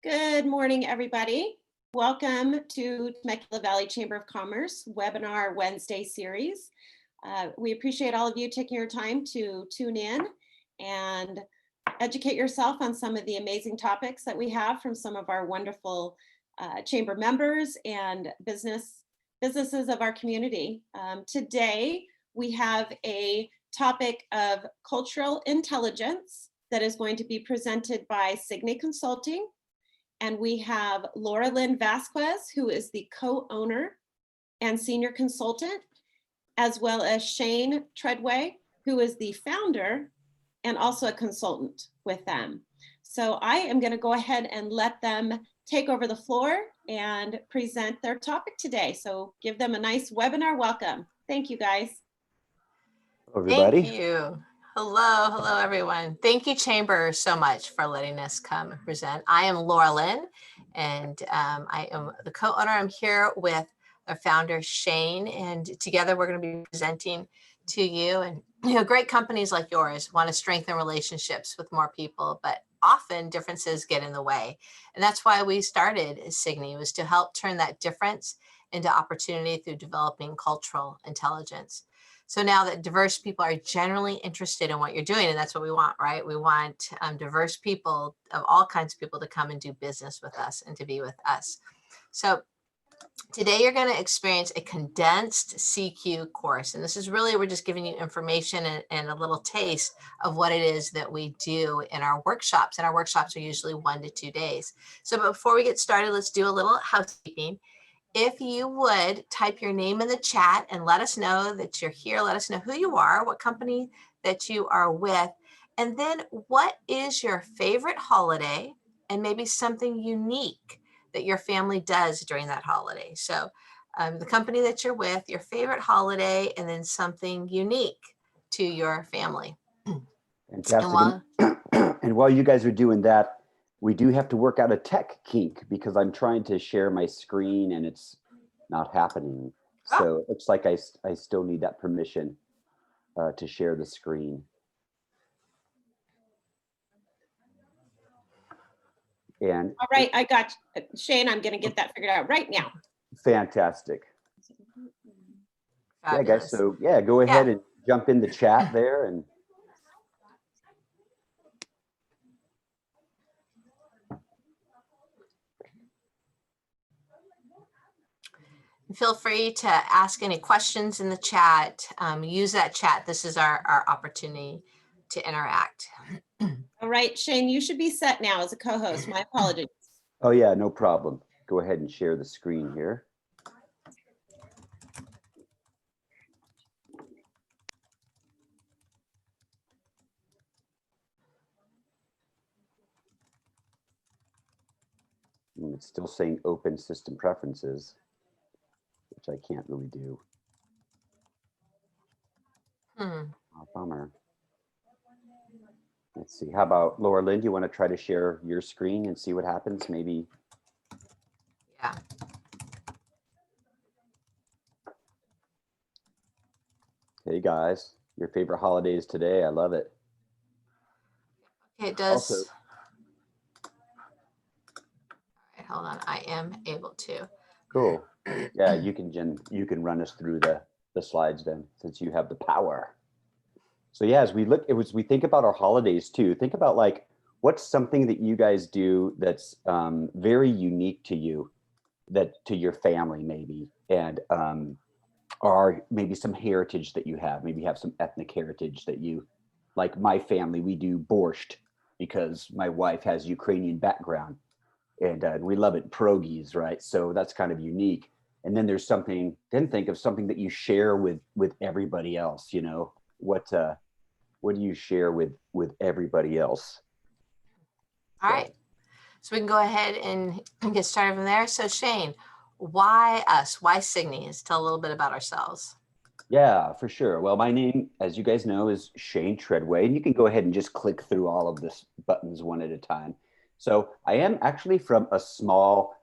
Good morning, everybody. Welcome to Temecula Valley Chamber of Commerce webinar Wednesday series. We appreciate all of you taking your time to tune in and educate yourself on some of the amazing topics that we have from some of our wonderful chamber members and businesses of our community. Today, we have a topic of cultural intelligence that is going to be presented by Signi Consulting. And we have Laura Lynn Vasquez, who is the co-owner and senior consultant, as well as Shane Treadway, who is the founder and also a consultant with them. So I am going to go ahead and let them take over the floor and present their topic today. So give them a nice webinar welcome. Thank you, guys. Hello, everybody. Thank you. Hello, everyone. Thank you, Chamber, so much for letting us come and present. I am Laura Lynn, and I am the co-owner. I'm here with our founder, Shane, and together we're going to be presenting to you. And great companies like yours want to strengthen relationships with more people, but often differences get in the way. And that's why we started Signi, was to help turn that difference into opportunity through developing cultural intelligence. So now that diverse people are generally interested in what you're doing, and that's what we want, right? We want diverse people, of all kinds of people, to come and do business with us and to be with us. So today you're going to experience a condensed CQ course. And this is really, we're just giving you information and a little taste of what it is that we do in our workshops. And our workshops are usually 1 to 2 days. So before we get started, let's do a little housekeeping. If you would type your name in the chat and let us know that you're here, let us know who you are, what company that you are with, and then what is your favorite holiday and maybe something unique that your family does during that holiday. So the company that you're with, your favorite holiday, and then something unique to your family. Fantastic. And while you guys are doing that, we do have to work out a tech kink because I'm trying to share my screen and it's not happening. So it looks like I still need that permission to share the screen. And all right, I got you. Shane, I'm going to get that figured out right now. Fantastic. Fabulous. Yeah, guys. So yeah, go ahead and jump in the chat there and feel free to ask any questions in the chat. Use that chat. This is our opportunity to interact. All right, Shane, you should be set now as a co-host. My apologies. oh yeah, no problem. Go ahead and share the screen here. And it's still saying open system preferences, which I can't really do. Oh, bummer. Let's see. How about Laura Lynn? Do you want to try to share your screen and see what happens? Maybe. Yeah. Hey guys, your favorite holidays today. I love it. Okay, it does. Also, all right, hold on. I am able to. cool. Yeah, you can run us through the slides then, since you have the power. So yeah, as we think about our holidays too, think about like, what's something that you guys do that's very unique to you, that to your family maybe, and or maybe some heritage that you have, maybe you have some ethnic heritage that you, like my family, we do borscht because my wife has Ukrainian background and we love it, pierogies, right? So that's kind of unique. And then there's something, then think of something that you share with everybody else, you know, what do you share with everybody else? All right. So we can go ahead and get started from there. So Shane, why us? Why Signi? Let's tell a little bit about ourselves. Yeah, for sure. Well, my name, as you guys know, is Shane Treadway, and you can go ahead and just click through all of this buttons one at a time. So I am actually from a small,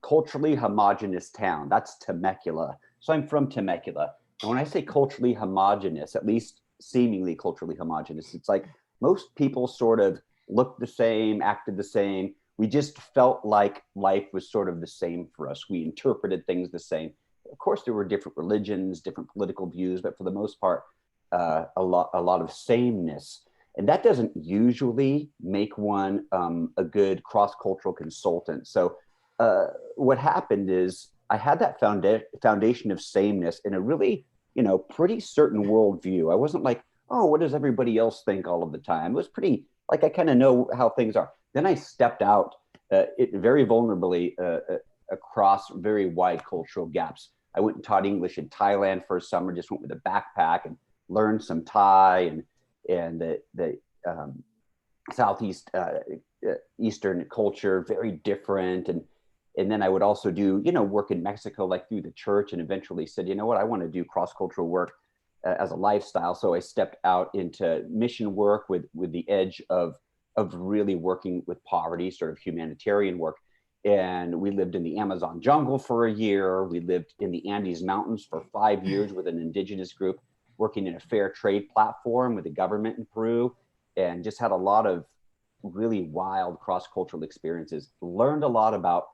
culturally homogenous town. That's Temecula. So I'm from Temecula. And when I say culturally homogenous, at least seemingly culturally homogenous, it's like most people sort of look the same, acted the same. We just felt like life was sort of the same for us. We interpreted things the same. Of course, there were different religions, different political views, but for the most part, a lot of sameness. And that doesn't usually make one a good cross-cultural consultant. So what happened is I had that foundation of sameness in a really, pretty certain worldview. I wasn't like, oh, what does everybody else think all of the time? It was pretty, like, I kind of know how things are. Then I stepped out it very vulnerably across very wide cultural gaps. I went and taught English in Thailand for a summer, just went with a backpack and learned some Thai and the Southeast Eastern culture, very different. And then I would also do, work in Mexico, like through the church, and eventually said, you know what, I want to do cross-cultural work as a lifestyle. So I stepped out into mission work with the edge of really working with poverty, sort of humanitarian work. And we lived in the Amazon jungle for a year. We lived in the Andes Mountains for 5 years with an indigenous group, working in a fair trade platform with the government in Peru, and just had a lot of really wild cross-cultural experiences. Learned a lot about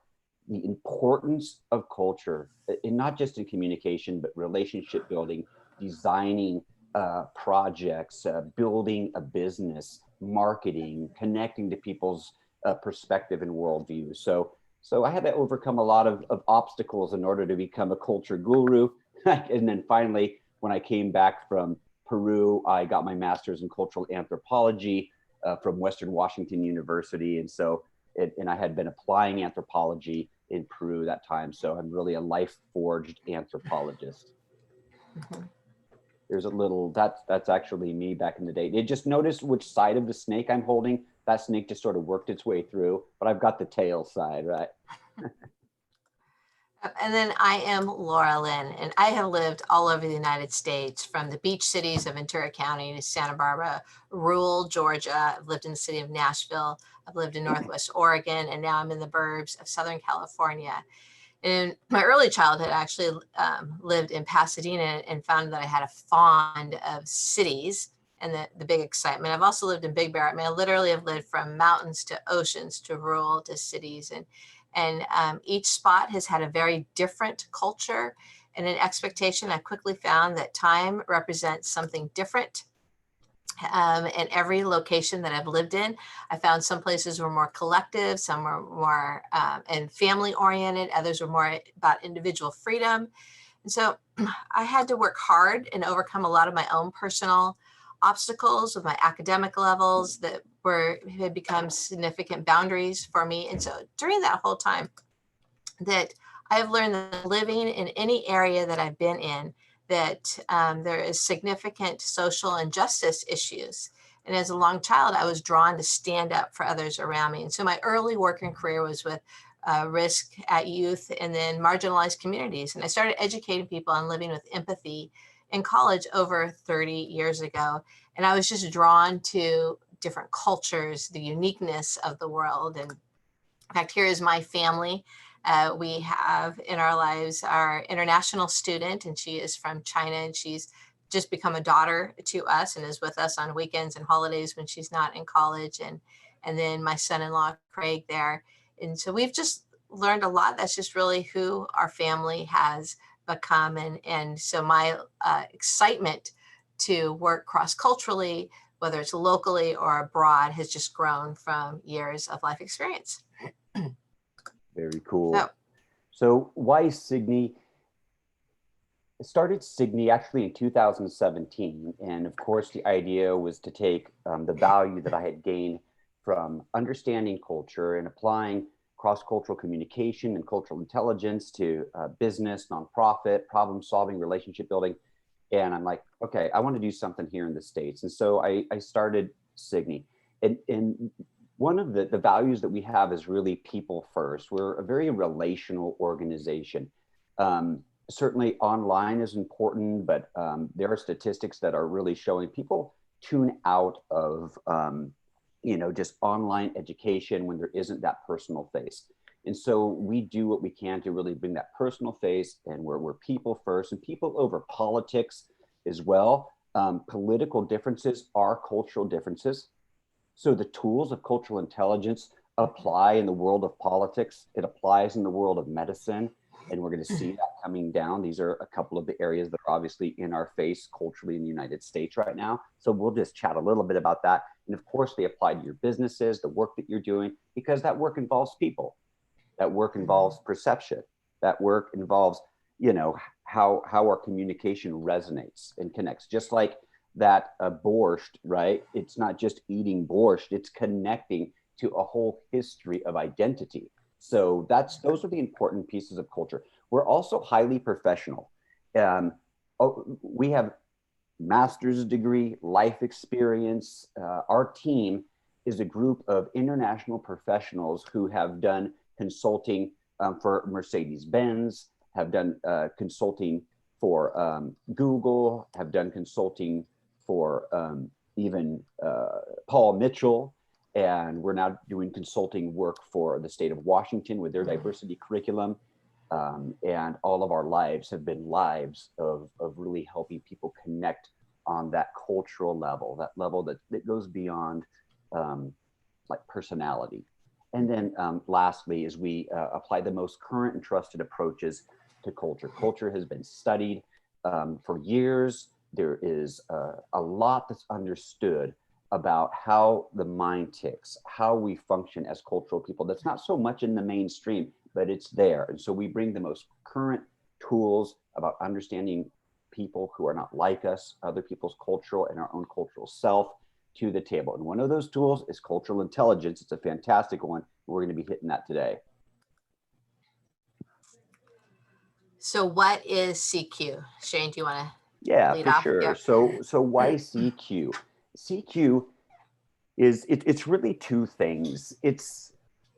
the importance of culture, and not just in communication, but relationship building, designing projects, building a business, marketing, connecting to people's perspective and worldview. So I had to overcome a lot of obstacles in order to become a culture guru. And then finally, when I came back from Peru, I got my master's in cultural anthropology from Western Washington University. And so, and I had been applying anthropology in Peru that time. So I'm really a life forged anthropologist. Mhm. There's a little, that's actually me back in the day. It just noticed which side of the snake I'm holding. That snake just sort of worked its way through, but I've got the tail side, right? And then I am Laura Lynn, and I have lived all over the United States, from the beach cities of Ventura County to Santa Barbara, rural Georgia. I've lived in the city of Nashville. I've lived in Northwest Oregon, and now I'm in the burbs of Southern California. In my early childhood, I actually lived in Pasadena and found that I had a fond of cities and the big excitement. I've also lived in Big Bear. I mean, I literally have lived from mountains to oceans to rural to cities. And each spot has had a very different culture and an expectation. I quickly found that time represents something different. In every location that I've lived in, I found some places were more collective, some were more and family oriented, others were more about individual freedom. And so I had to work hard and overcome a lot of my own personal obstacles with my academic levels that had become significant boundaries for me. And so during that whole time, that I've learned that living in any area that I've been in, that there is significant social injustice issues. And as a long child, I was drawn to stand up for others around me. And so my early working career was with risk at youth and then marginalized communities. And I started educating people on living with empathy in college over 30 years ago. And I was just drawn to different cultures, the uniqueness of the world. And in fact, here is my family. We have in our lives our international student, and she is from China, and she's just become a daughter to us and is with us on weekends and holidays when she's not in college. And then my son-in-law, Craig, there. And so we've just learned a lot. That's just really who our family has become. And so my excitement to work cross-culturally, whether it's locally or abroad, has just grown from years of life experience. Very cool. So why Signi? It started Signi actually in 2017. And of course, the idea was to take the value that I had gained from understanding culture and applying cross-cultural communication and cultural intelligence to business, nonprofit, problem solving, relationship building. And I'm like, okay, I want to do something here in the States. And so I started Signi. And one of the values that we have is really people first. We're a very relational organization. Certainly online is important, but there are statistics that are really showing people tune out of just online education when there isn't that personal face. And so we do what we can to really bring that personal face, and we're people first and people over politics as well. Political differences are cultural differences. So the tools of cultural intelligence apply in the world of politics. It applies in the world of medicine. And we're going to see that coming down. These are a couple of the areas that are obviously in our face culturally in the United States right now. So we'll just chat a little bit about that. And of course, they apply to your businesses, the work that you're doing, because that work involves people. That work involves perception. That work involves, how our communication resonates and connects. Just like that borscht, right? It's not just eating borscht, it's connecting to a whole history of identity. So those are the important pieces of culture. We're also highly professional. We have master's degree, life experience. Our team is a group of international professionals who have done consulting for Mercedes-Benz, have done consulting for Google, have done consulting for even Paul Mitchell. And we're now doing consulting work for the state of Washington with their diversity curriculum. And all of our lives have been lives of really helping people connect on that cultural level, that level that goes beyond like personality. And then lastly, is we apply the most current and trusted approaches to culture. Culture has been studied for years. There is a lot that's understood about how the mind ticks, how we function as cultural people. That's not so much in the mainstream, but it's there. And so we bring the most current tools about understanding people who are not like us, other people's cultural and our own cultural self to the table. And one of those tools is cultural intelligence. It's a fantastic one. We're going to be hitting that today. So what is CQ? Shane, do you want to Yeah, for off? sure. Yep. So why CQ? CQ is it's really two things. It's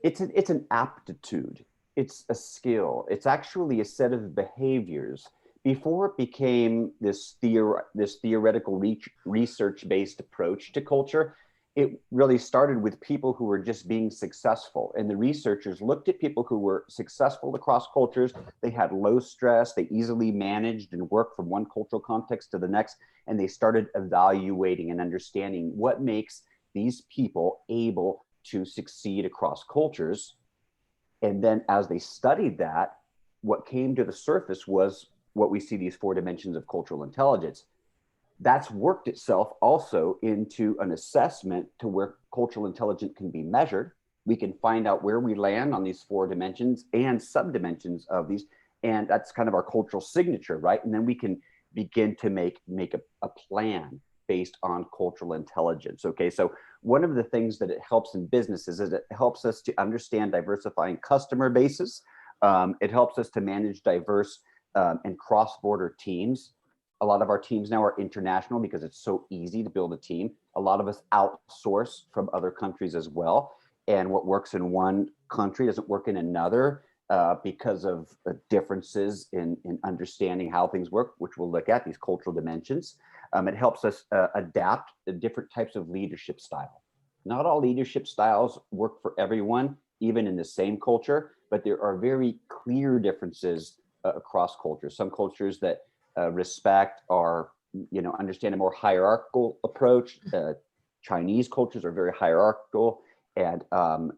an aptitude. It's a skill. It's actually a set of behaviors. Before it became this theoretical research-based approach to culture, it really started with people who were just being successful. And the researchers looked at people who were successful across cultures. They had low stress. They easily managed and worked from one cultural context to the next. And they started evaluating and understanding what makes these people able to succeed across cultures. And then as they studied that, what came to the surface was what we see, these 4 dimensions of cultural intelligence. That's worked itself also into an assessment to where cultural intelligence can be measured. We can find out where we land on these 4 dimensions and subdimensions of these. And that's kind of our cultural signature, right? And then we can begin to make a plan based on cultural intelligence. Okay, so one of the things that it helps in businesses is it helps us to understand diversifying customer bases. It helps us to manage diverse and cross-border teams. A lot of our teams now are international because it's so easy to build a team. A lot of us outsource from other countries as well. And what works in one country doesn't work in another because of differences in understanding how things work, which we'll look at, these cultural dimensions. It helps us adapt the different types of leadership style. Not all leadership styles work for everyone, even in the same culture, but there are very clear differences across cultures. Some cultures that respect or understand a more hierarchical approach. Chinese cultures are very hierarchical, and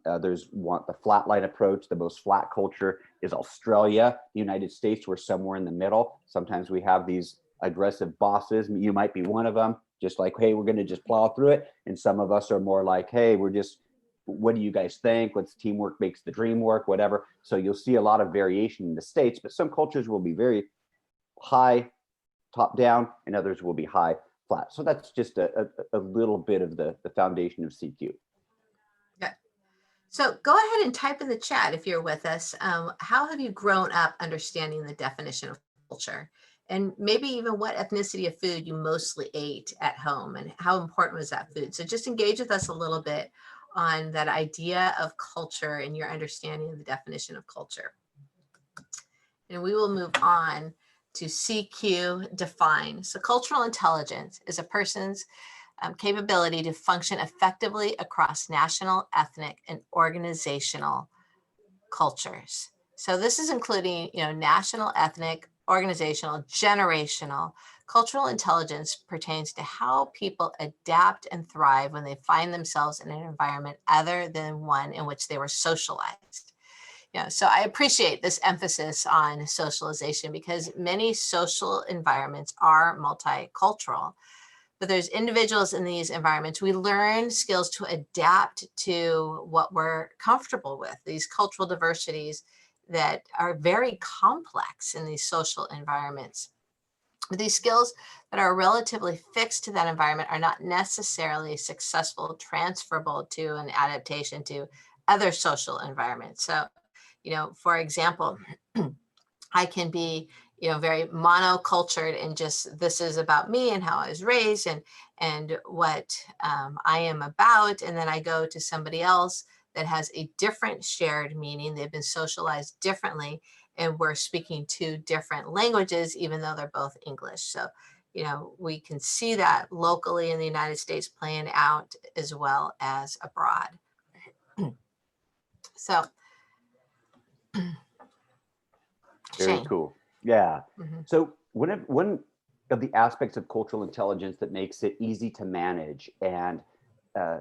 others want the flatline approach. The most flat culture is Australia. The United States, we're somewhere in the middle. Sometimes we have these aggressive bosses. You might be one of them, just like, hey, we're going to just plow through it. And some of us are more like, hey, what do you guys think? What's teamwork makes the dream work, whatever. So you'll see a lot of variation in the States, but some cultures will be very high top down and others will be high flat. So that's just a little bit of the foundation of CQ. Yeah. So go ahead and type in the chat if you're with us. How have you grown up understanding the definition of culture? And maybe even what ethnicity of food you mostly ate at home and how important was that food? So just engage with us a little bit on that idea of culture and your understanding of the definition of culture. And we will move on to CQ define. So cultural intelligence is a person's capability to function effectively across national, ethnic, and organizational cultures. So this is including, national, ethnic, organizational, generational. Cultural intelligence pertains to how people adapt and thrive when they find themselves in an environment other than one in which they were socialized. So I appreciate this emphasis on socialization because many social environments are multicultural, but there's individuals in these environments. We learn skills to adapt to what we're comfortable with, these cultural diversities that are very complex in these social environments. But these skills that are relatively fixed to that environment are not necessarily successful, transferable to an adaptation to other social environments. So, for example, I can be, very monocultured and just this is about me and how I was raised and what I am about. And then I go to somebody else that has a different shared meaning. They've been socialized differently and we're speaking two different languages, even though they're both English. So, we can see that locally in the United States playing out as well as abroad. So, Very Shane. cool. Yeah. Mhm. So one of the aspects of cultural intelligence that makes it easy to manage and uh,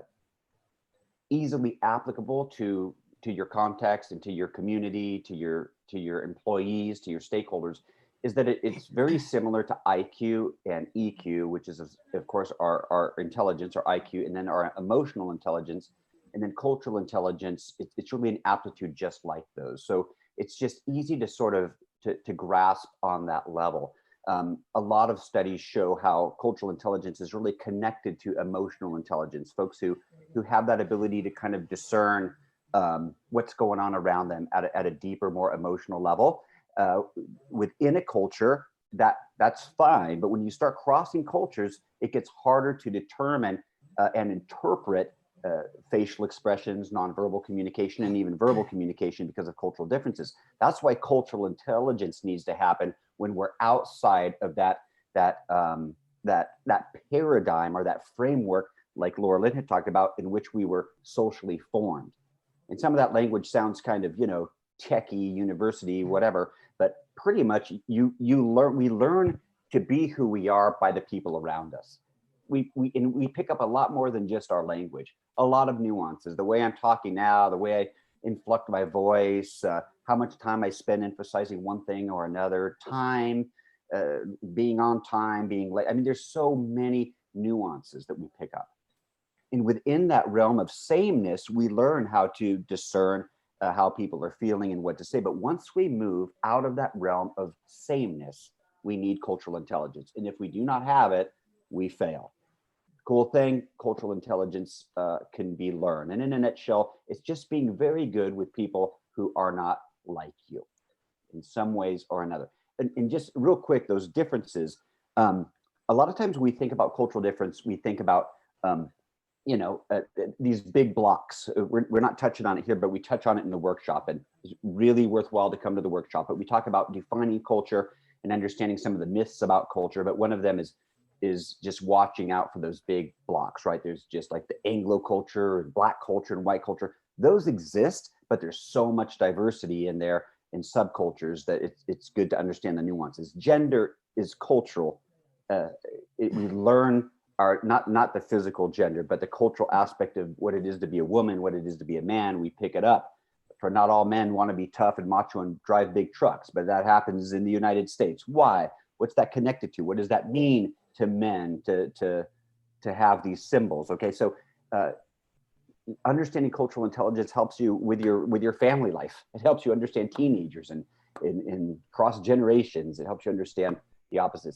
easily applicable to your context and to your community, to your employees, to your stakeholders, is that it's very similar to IQ and EQ, which is of course our intelligence, our IQ, and then our emotional intelligence, and then cultural intelligence. It's really an aptitude just like those. So it's just easy to sort of to grasp on that level. A lot of studies show how cultural intelligence is really connected to emotional intelligence. Folks who have that ability to kind of discern what's going on around them at a deeper, more emotional level. Within a culture, that's fine. But when you start crossing cultures, it gets harder to determine and interpret facial expressions, nonverbal communication, and even verbal communication because of cultural differences. That's why cultural intelligence needs to happen when we're outside of that paradigm or that framework, like Laura Lynn had talked about, in which we were socially formed. And some of that language sounds kind of, techie, university, whatever, but pretty much we learn to be who we are by the people around us. We pick up a lot more than just our language, a lot of nuances, the way I'm talking now, the way I inflect my voice, how much time I spend emphasizing one thing or another, time, being on time, being late. I mean, there's so many nuances that we pick up. And within that realm of sameness, we learn how to discern how people are feeling and what to say. But once we move out of that realm of sameness, we need cultural intelligence. And if we do not have it, we fail. Cool thing, cultural intelligence can be learned. And in a nutshell, it's just being very good with people who are not like you in some ways or another. And just real quick, those differences, a lot of times we think about cultural difference, we think about these big blocks. We're not touching on it here, but we touch on it in the workshop, and it's really worthwhile to come to the workshop. But we talk about defining culture and understanding some of the myths about culture. But one of them is just watching out for those big blocks, right? There's just like the Anglo culture and Black culture and white culture. Those exist, but there's so much diversity in there in subcultures that it's good to understand the nuances. Gender is cultural. We learn not the physical gender, but the cultural aspect of what it is to be a woman, what it is to be a man. We pick it up. For not all men want to be tough and macho and drive big trucks, but that happens in the United States. Why? What's that connected to? What does that mean to men to have these symbols? Okay, so understanding cultural intelligence helps you with your family life. It helps you understand teenagers and in cross generations. It helps you understand the opposite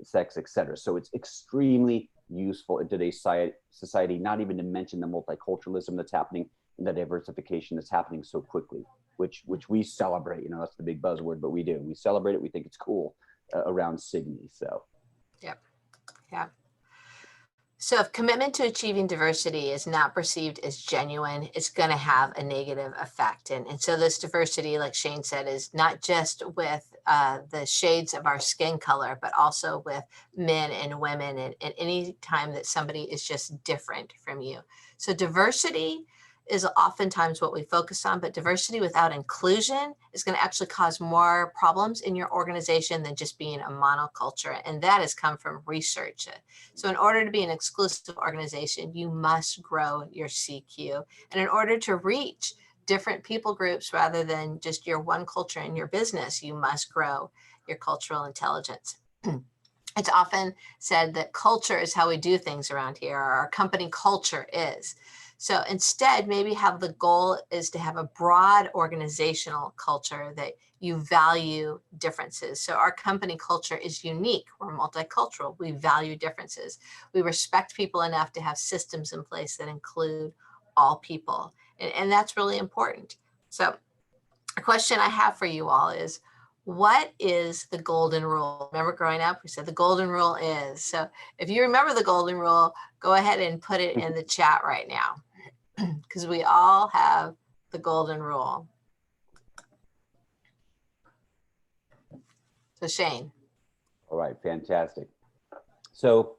sex, etc. So it's extremely useful in today's society, not even to mention the multiculturalism that's happening and the diversification that's happening so quickly, which we celebrate. That's the big buzzword, but we celebrate it. We think it's cool around Signi. So Yep. So if commitment to achieving diversity is not perceived as genuine, it's going to have a negative effect. And so this diversity, like Shane said, is not just with the shades of our skin color, but also with men and women and any time that somebody is just different from you. So diversity is oftentimes what we focus on, but diversity without inclusion is going to actually cause more problems in your organization than just being a monoculture. And that has come from research. So in order to be an exclusive organization, you must grow your CQ. And in order to reach different people groups rather than just your one culture in your business, you must grow your cultural intelligence. It's often said that culture is how we do things around here, or our company culture is. So instead, maybe have the goal is to have a broad organizational culture that you value differences. So our company culture is unique. We're multicultural. We value differences. We respect people enough to have systems in place that include all people. And that's really important. So a question I have for you all is, what is the golden rule? Remember growing up, we said the golden rule is. So if you remember the golden rule, go ahead and put it in the chat right now, because we all have the golden rule. So Shane. All right, fantastic. So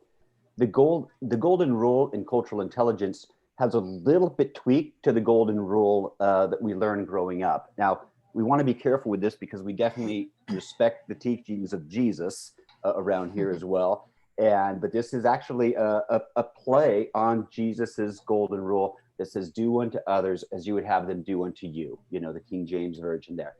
the golden rule in cultural intelligence has a little bit tweaked to the golden rule that we learned growing up. Now, we want to be careful with this because we definitely respect the teachings of Jesus around here as well. But this is actually a play on Jesus's golden rule that says, do unto others as you would have them do unto you. You know, the King James Version there.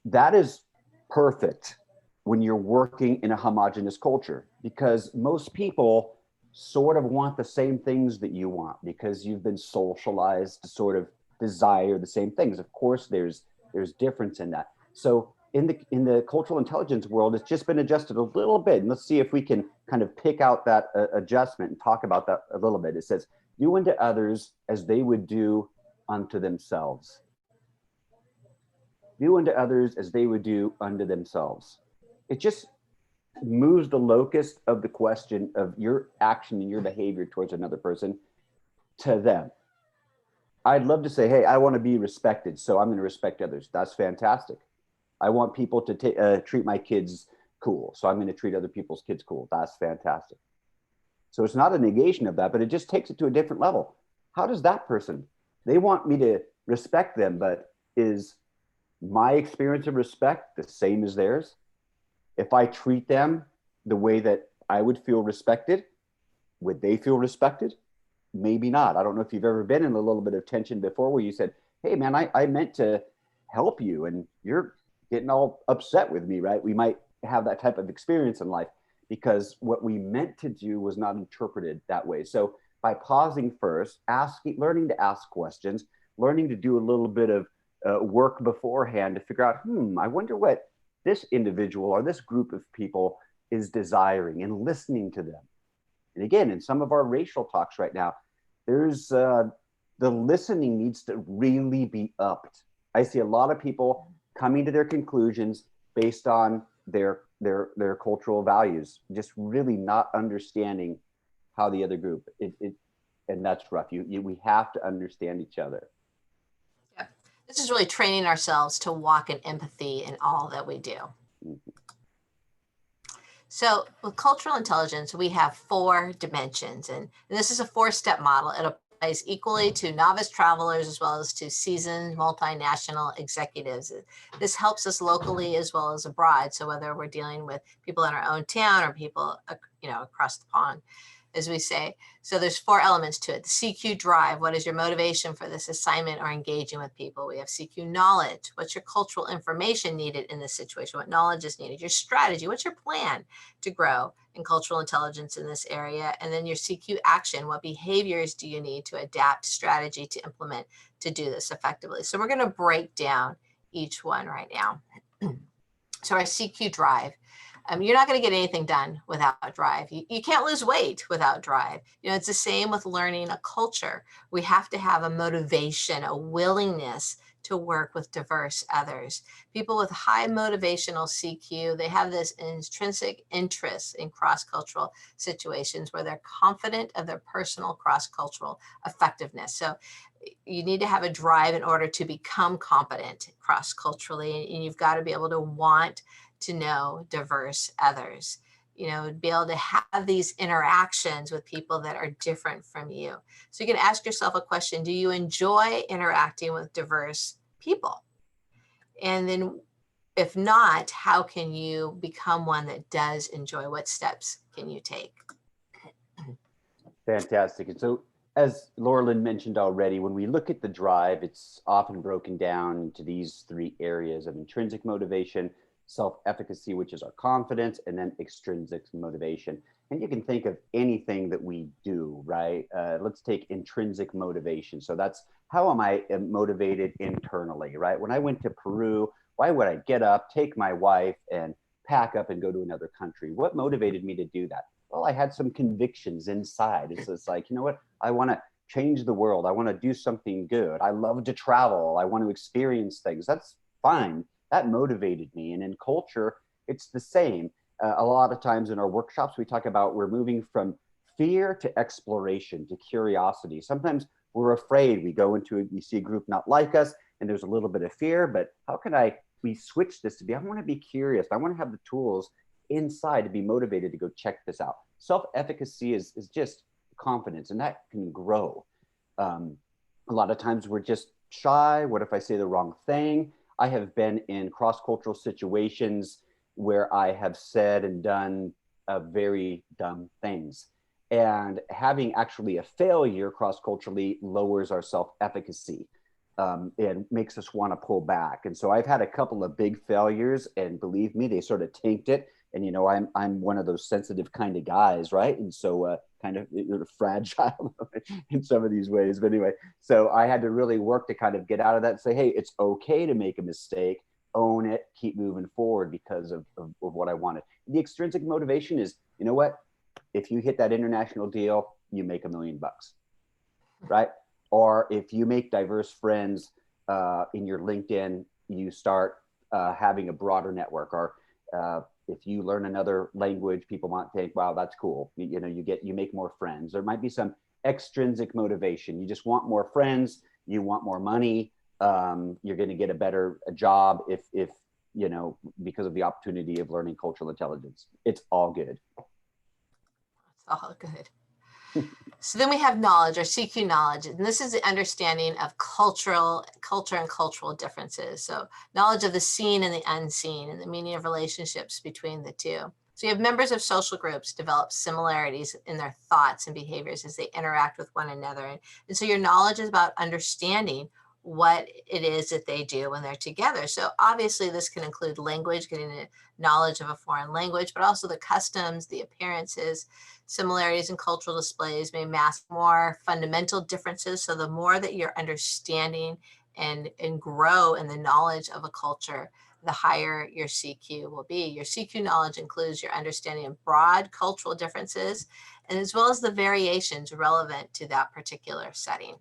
That is perfect when you're working in a homogeneous culture, because most people sort of want the same things that you want because you've been socialized to sort of desire the same things. Of course, there's difference in that. So in the cultural intelligence world, it's just been adjusted a little bit. And let's see if we can kind of pick out that adjustment and talk about that a little bit. It says, do unto others as they would do unto themselves. Do unto others as they would do unto themselves. It just moves the locus of the question of your action and your behavior towards another person to them. I'd love to say, hey, I want to be respected, so I'm going to respect others. That's fantastic. I want people to treat my kids cool, so I'm going to treat other people's kids cool. That's fantastic. So it's not a negation of that, but it just takes it to a different level. How does that person, they want me to respect them, but is my experience of respect the same as theirs? If I treat them the way that I would feel respected, would they feel respected? Maybe not. I don't know if you've ever been in a little bit of tension before where you said, hey man, I meant to help you and you're getting all upset with me, right? We might have that type of experience in life because what we meant to do was not interpreted that way. So by pausing first, learning to ask questions, learning to do a little bit of work beforehand to figure out, I wonder what this individual or this group of people is desiring, and listening to them. And again, in some of our racial talks right now, there's the listening needs to really be upped. I see a lot of people coming to their conclusions based on their cultural values, just really not understanding how the other group, and that's rough. We have to understand each other. Yeah. This is really training ourselves to walk in empathy in all that we do. Mm-hmm. So with cultural intelligence, we have 4 dimensions, and this is a 4-step model. It applies equally to novice travelers as well as to seasoned multinational executives. This helps us locally as well as abroad. So whether we're dealing with people in our own town or people, across the pond, as we say. So there's 4 elements to it. The CQ drive, what is your motivation for this assignment or engaging with people? We have CQ knowledge. What's your cultural information needed in this situation? What knowledge is needed? Your strategy, what's your plan to grow in cultural intelligence in this area? And then your CQ action, what behaviors do you need to adapt strategy to implement to do this effectively? So we're gonna break down each one right now. So our CQ drive. You're not going to get anything done without drive. You can't lose weight without drive. It's the same with learning a culture. We have to have a motivation, a willingness to work with diverse others. People with high motivational CQ, they have this intrinsic interest in cross-cultural situations where they're confident of their personal cross-cultural effectiveness. So you need to have a drive in order to become competent cross-culturally, and you've got to be able to want to know diverse others. be able to have these interactions with people that are different from you. So you can ask yourself a question: do you enjoy interacting with diverse people? And then if not, how can you become one that does enjoy? What steps can you take? Fantastic. And so, as Laurelyn mentioned already, when we look at the drive, it's often broken down into these three areas of intrinsic motivation, self-efficacy, which is our confidence, and then extrinsic motivation. And you can think of anything that we do, right? Let's take intrinsic motivation. So that's, how am I motivated internally, right? When I went to Peru, why would I get up, take my wife, and pack up and go to another country? What motivated me to do that? Well, I had some convictions inside. It's just like, you know what? I want to change the world. I want to do something good. I love to travel. I want to experience things. That's fine. That motivated me. And in culture, it's the same. A lot of times in our workshops, we talk about we're moving from fear to exploration, to curiosity. Sometimes we're afraid. We see a group not like us, and there's a little bit of fear, but how can we switch this to be, I want to be curious. I want to have the tools inside to be motivated to go check this out. Self-efficacy is just confidence, and that can grow. A lot of times we're just shy. What if I say the wrong thing? I have been in cross-cultural situations where I have said and done very dumb things. And having actually a failure cross-culturally lowers our self-efficacy and makes us want to pull back. And so I've had a couple of big failures, and believe me, they sort of tanked it. And, I'm one of those sensitive kind of guys, right? And so kind of fragile in some of these ways. But anyway, so I had to really work to kind of get out of that and say, hey, it's okay to make a mistake, own it, keep moving forward because of what I wanted. The extrinsic motivation is, you know what? If you hit that international deal, you make $1 million, right? Or if you make diverse friends in your LinkedIn, you start having a broader network. Or if you learn another language, people might think, wow, that's cool. You make more friends. There might be some extrinsic motivation. You just want more friends. You want more money. You're going to get a better job if because of the opportunity of learning cultural intelligence. It's all good. It's all good. So then we have knowledge, or CQ knowledge, and this is the understanding of culture and cultural differences. So knowledge of the seen and the unseen, and the meaning of relationships between the two. So you have members of social groups develop similarities in their thoughts and behaviors as they interact with one another. And so your knowledge is about understanding what it is that they do when they're together. So obviously this can include language, getting a knowledge of a foreign language, but also the customs, the appearances. Similarities in cultural displays may mask more fundamental differences. So the more that you're understanding and grow in the knowledge of a culture, the higher your CQ will be. Your CQ knowledge includes your understanding of broad cultural differences, and as well as the variations relevant to that particular setting.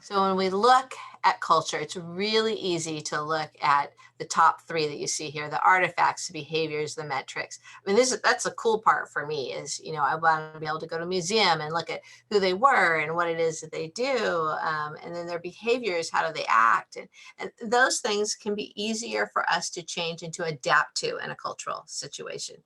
So when we look at culture, it's really easy to look at the top three that you see here: the artifacts, the behaviors, the metrics. I mean, that's a cool part for me is, I want to be able to go to a museum and look at who they were and what it is that they do. And then their behaviors, how do they act? And those things can be easier for us to change and to adapt to in a cultural situation.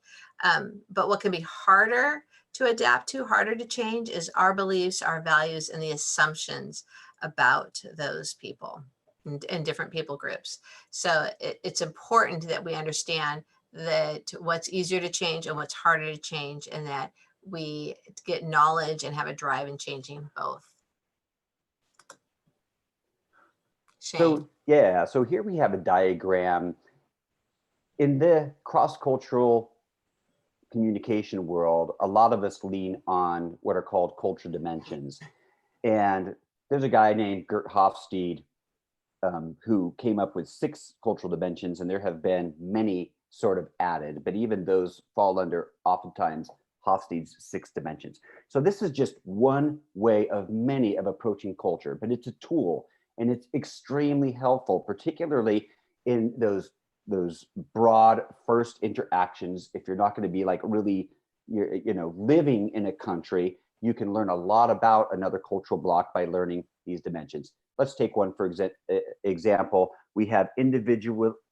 But what can be harder to adapt to, harder to change, is our beliefs, our values, and the assumptions about those people and different people groups. So it's important that we understand that what's easier to change and what's harder to change, and that we get knowledge and have a drive in changing both. Shane. So here we have a diagram. In the cross-cultural communication world, a lot of us lean on what are called culture dimensions. And there's a guy named Gert Hofstede who came up with 6 cultural dimensions, and there have been many sort of added, but even those fall under oftentimes Hofstede's 6 dimensions. So this is just one way of many of approaching culture, but it's a tool, and it's extremely helpful, particularly in those broad first interactions. If you're not going to be like really, living in a country, you can learn a lot about another cultural block by learning these dimensions. Let's take one for example. We have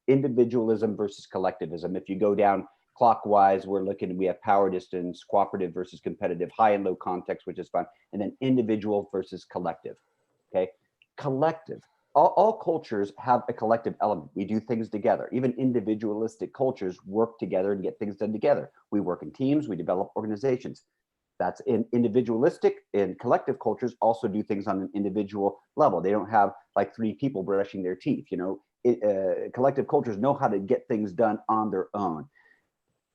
individualism versus collectivism. If you go down clockwise, we have power distance, cooperative versus competitive, high and low context, which is fun, and then individual versus collective. Okay, collective. All cultures have a collective element. We do things together. Even individualistic cultures work together and get things done together. We work in teams, we develop organizations. That's in individualistic and collective cultures also do things on an individual level. They don't have like 3 people brushing their teeth. Collective cultures know how to get things done on their own.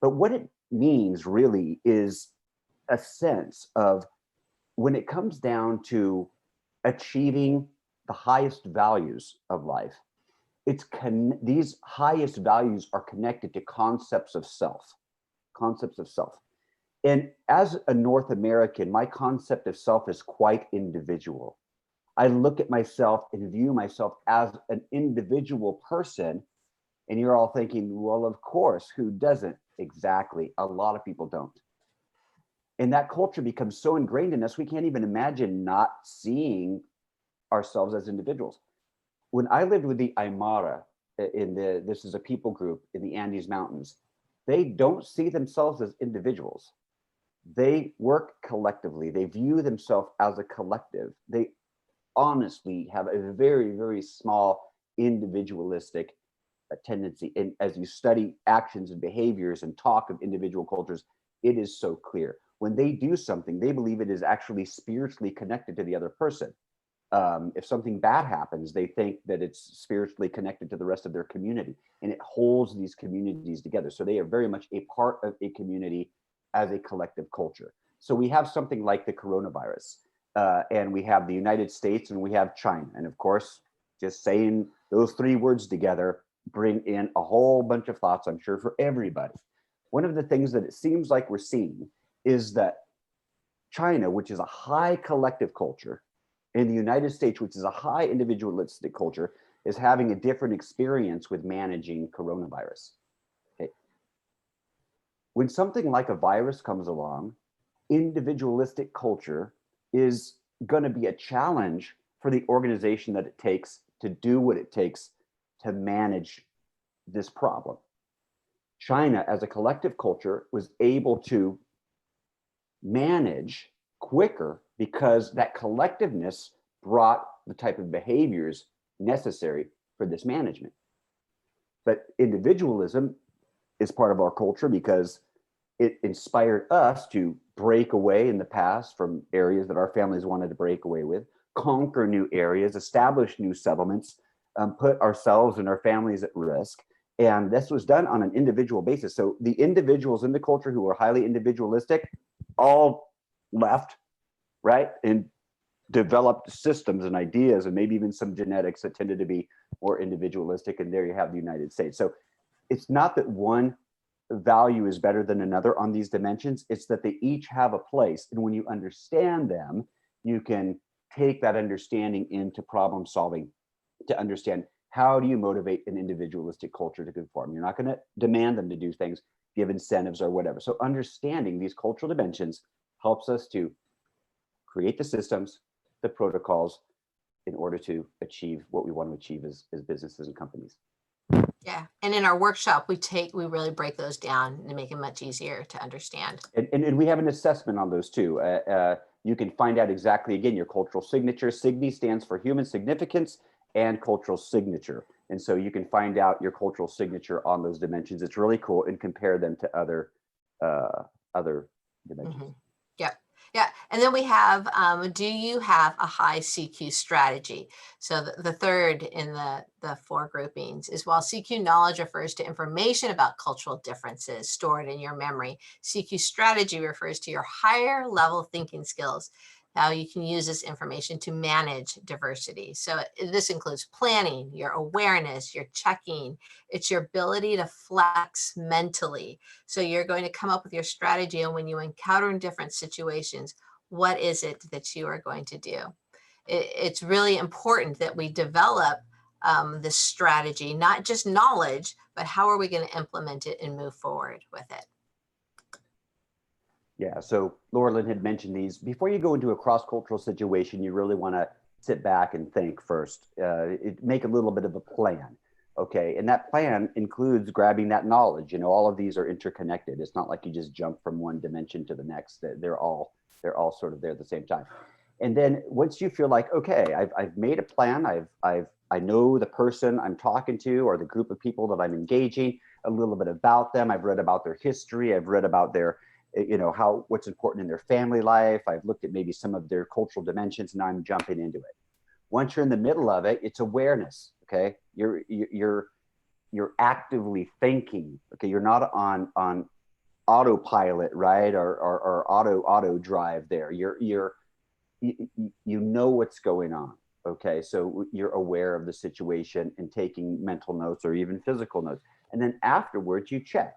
But what it means really is a sense of when it comes down to achieving the highest values of life, these highest values are connected to concepts of self. And as a North American, my concept of self is quite individual. I look at myself and view myself as an individual person. And you're all thinking, well, of course, who doesn't? Exactly. A lot of people don't. And that culture becomes so ingrained in us, we can't even imagine not seeing ourselves as individuals. When I lived with the Aymara, this is a people group in the Andes Mountains, they don't see themselves as individuals. They work collectively. They view themselves as a collective. They honestly have a very, very small individualistic tendency. And as you study actions and behaviors and talk of individual cultures, it is so clear. When they do something, they believe it is actually spiritually connected to the other person. If something bad happens, they think that it's spiritually connected to the rest of their community, and it holds these communities together. So they are very much a part of a community as a collective culture. So we have something like the coronavirus, and we have the United States and we have China. And of course, just saying those 3 words together bring in a whole bunch of thoughts, I'm sure, for everybody. One of the things that it seems like we're seeing is that China, which is a high collective culture, and the United States, which is a high individualistic culture, is having a different experience with managing coronavirus. Okay. When something like a virus comes along, individualistic culture is going to be a challenge for the organization that it takes to do what it takes to manage this problem. China, as a collective culture, was able to manage quicker because that collectiveness brought the type of behaviors necessary for this management. But individualism is part of our culture because it inspired us to break away in the past from areas that our families wanted to break away with, conquer new areas, establish new settlements, put ourselves and our families at risk. And this was done on an individual basis. So the individuals in the culture who were highly individualistic all left, right? And developed systems and ideas and maybe even some genetics that tended to be more individualistic. And there you have the United States. So it's not that one value is better than another on these dimensions. It's that they each have a place. And when you understand them, you can take that understanding into problem solving to understand how do you motivate an individualistic culture to conform. You're not going to demand them to do things, give incentives or whatever. So understanding these cultural dimensions helps us to create the systems, the protocols in order to achieve what we want to achieve as businesses and companies. Yeah. And in our workshop, we really break those down and make it much easier to understand. And we have an assessment on those too. You can find out exactly, again, your cultural signature. Signi stands for human significance and cultural signature. And so you can find out your cultural signature on those dimensions. It's really cool, and compare them to other dimensions. Mm-hmm. Yep. Yeah. And then we have, do you have a high CQ strategy? So the third in the 4 groupings is, while CQ knowledge refers to information about cultural differences stored in your memory, CQ strategy refers to your higher level thinking skills, how you can use this information to manage diversity. So this includes planning, your awareness, your checking. It's your ability to flex mentally. So you're going to come up with your strategy, and when you encounter in different situations, what is it that you are going to do? It's really important that we develop this strategy, not just knowledge, but how are we going to implement it and move forward with it? Yeah, so Laura Lynn had mentioned these. Before you go into a cross-cultural situation, you really want to sit back and think first. Make a little bit of a plan. Okay, and that plan includes grabbing that knowledge. You know, all of these are interconnected. It's not like you just jump from one dimension to the next. They're all sort of there at the same time. And then once you feel like, okay, I've made a plan, I know the person I'm talking to or the group of people that I'm engaging, a little bit about them. I've read about their history. I've read about their, you know, what's important in their family life. I've looked at maybe some of their cultural dimensions. Now I'm jumping into it. Once you're in the middle of it, it's awareness. Okay, you're actively thinking. Okay, you're not on autopilot, right, or auto drive. There, you know what's going on. Okay, so you're aware of the situation and taking mental notes or even physical notes, and then afterwards you check.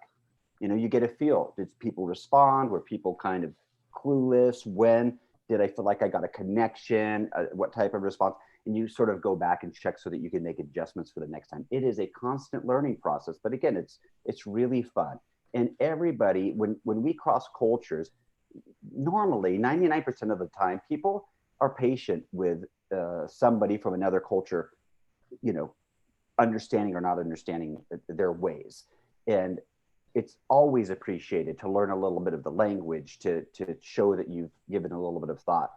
You know, you get a feel. Did people respond? Were people kind of clueless? When did I feel like I got a connection? What type of response? And you sort of go back and check so that you can make adjustments for the next time. It is a constant learning process, but again, it's really fun. And everybody, when we cross cultures, normally 99% of the time, people are patient with somebody from another culture, you know, understanding or not understanding their ways. And it's always appreciated to learn a little bit of the language to show that you've given a little bit of thought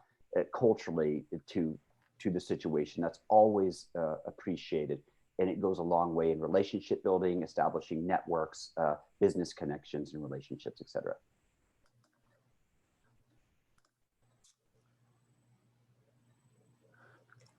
culturally to the situation. That's always appreciated, and it goes a long way in relationship building, establishing networks, business connections and relationships, etc.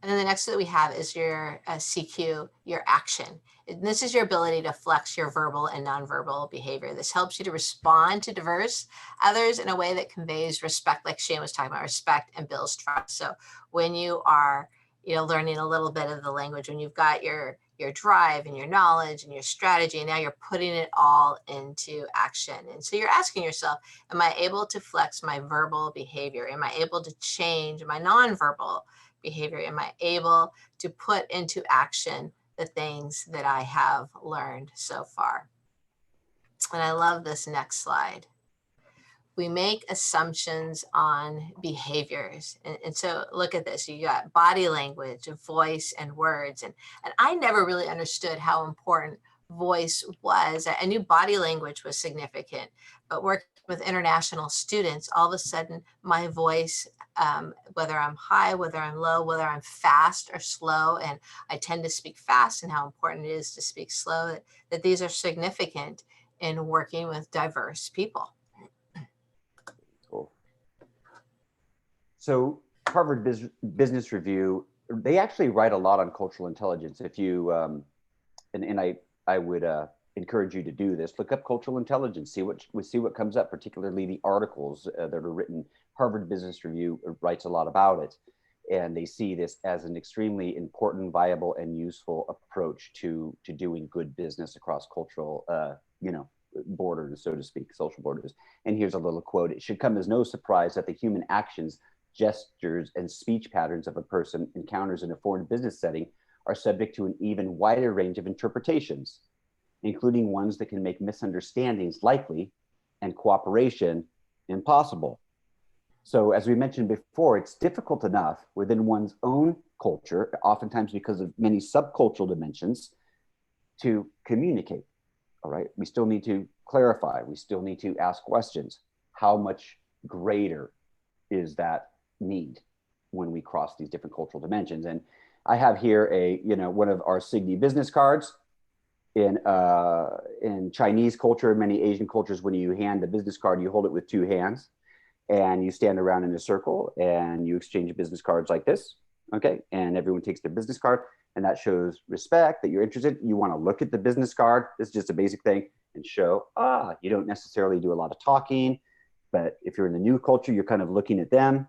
And then the next that we have is your CQ, your action. And this is your ability to flex your verbal and nonverbal behavior. This helps you to respond to diverse others in a way that conveys respect, like Shane was talking about, respect and builds trust. So when you are, you know, learning a little bit of the language, when you've got your drive and your knowledge and your strategy, and now you're putting it all into action. And so you're asking yourself, am I able to flex my verbal behavior? Am I able to change my nonverbal behavior? Am I able to put into action the things that I have learned so far? And I love this next slide. We make assumptions on behaviors. And so look at this. You got body language, voice, and words. And I never really understood how important voice was. I knew body language was significant, but working with international students, all of a sudden my voice, whether I'm high, whether I'm low, whether I'm fast or slow, and I tend to speak fast, and how important it is to speak slow, that these are significant in working with diverse people. Cool. So Harvard Business Review, they actually write a lot on cultural intelligence. If you, and I would encourage you to do this, look up cultural intelligence, see what comes up, particularly the articles that are written. Harvard Business Review writes a lot about it, and they see this as an extremely important, viable, and useful approach to doing good business across cultural, you know, borders, so to speak, social borders. And here's a little quote: "It should come as no surprise that the human actions, gestures, and speech patterns of a person encounters in a foreign business setting are subject to an even wider range of interpretations, including ones that can make misunderstandings likely and cooperation impossible." So as we mentioned before, it's difficult enough within one's own culture, oftentimes because of many subcultural dimensions, to communicate. All right, we still need to clarify. We still need to ask questions. How much greater is that need when we cross these different cultural dimensions? And I have here one of our Signi business cards. In Chinese culture, many Asian cultures, when you hand the business card, you hold it with two hands and you stand around in a circle and you exchange business cards like this. Okay, and everyone takes their business card, and that shows respect, that you're interested. You want to look at the business card. This is just a basic thing, and show, you don't necessarily do a lot of talking, but if you're in the new culture, you're kind of looking at them.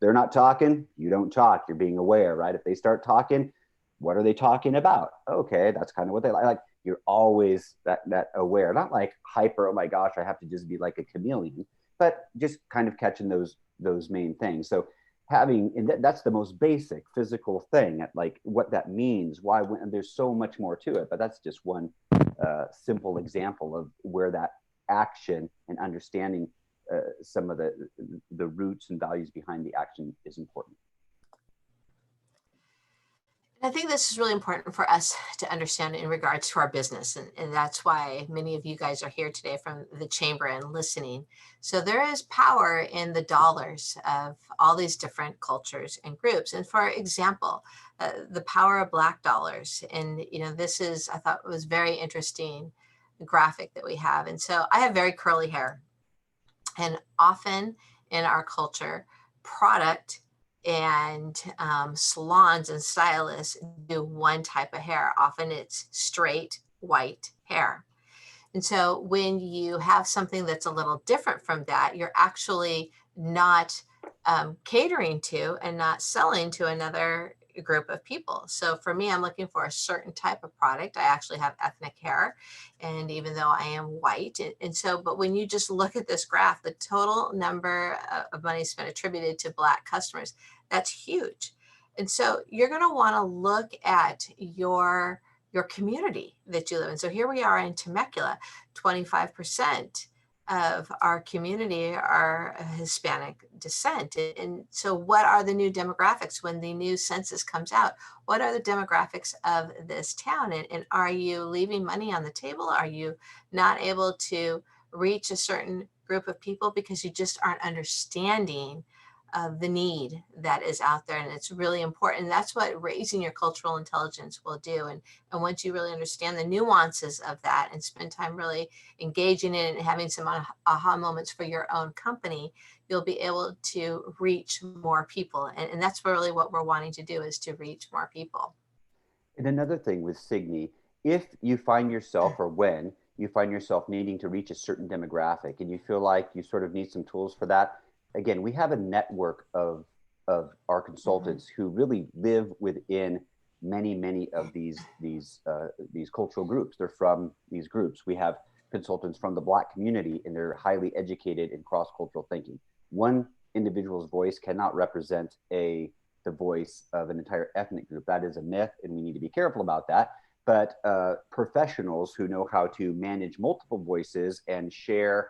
They're not talking, you don't talk, you're being aware, right? If they start talking, what are they talking about? Okay, that's kind of what they like. Like, you're always that aware, not like hyper, oh my gosh, I have to just be like a chameleon, but just kind of catching those main things. So and that's the most basic physical thing, like what that means, why, and there's so much more to it, but that's just one simple example of where that action and understanding some of the roots and values behind the action is important. I think this is really important for us to understand in regards to our business. And that's why many of you guys are here today from the chamber and listening. So there is power in the dollars of all these different cultures and groups. And for example, the power of Black dollars. And, this is, I thought was very interesting graphic that we have. And so I have very curly hair. And often in our culture, product and salons and stylists do one type of hair. Often it's straight white hair. And so when you have something that's a little different from that, you're actually not catering to and not selling to another group of people. So for me, I'm looking for a certain type of product. I actually have ethnic hair, and even though I am white, and so, but when you just look at this graph, the total number of money spent attributed to Black customers, that's huge. And so you're going to want to look at your community that you live in. So here we are in Temecula, 25% of our community are Hispanic descent. And so what are the new demographics when the new census comes out? What are the demographics of this town? And are you leaving money on the table? Are you not able to reach a certain group of people because you just aren't understanding the need that is out there? And it's really important. That's what raising your cultural intelligence will do. And once you really understand the nuances of that and spend time really engaging in it and having some aha moments for your own company, you'll be able to reach more people. And that's really what we're wanting to do, is to reach more people. And another thing with Signi, if you find yourself, or when you find yourself needing to reach a certain demographic and you feel like you sort of need some tools for that, again, we have a network of our consultants who really live within many of these cultural groups. They're from these groups. We have consultants from the Black community, and they're highly educated in cross-cultural thinking. One individual's voice cannot represent the voice of an entire ethnic group. That is a myth, and we need to be careful about that. But professionals who know how to manage multiple voices and share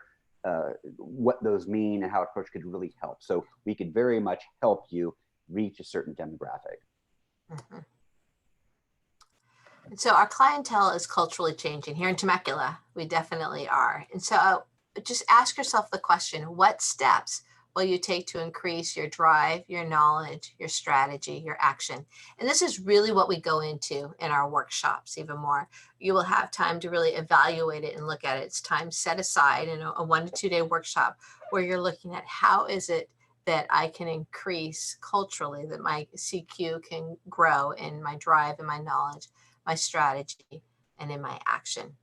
what those mean and how approach could really help. So we could very much help you reach a certain demographic. Mm-hmm. And so our clientele is culturally changing. Here in Temecula, we definitely are. And so just ask yourself the question, what steps will you take to increase your drive, your knowledge, your strategy, your action? And this is really what we go into in our workshops even more. You will have time to really evaluate it and look at it. It's time set aside in a 1 to 2 day workshop where you're looking at how is it that I can increase culturally, that my CQ can grow in my drive and my knowledge, my strategy, and in my action.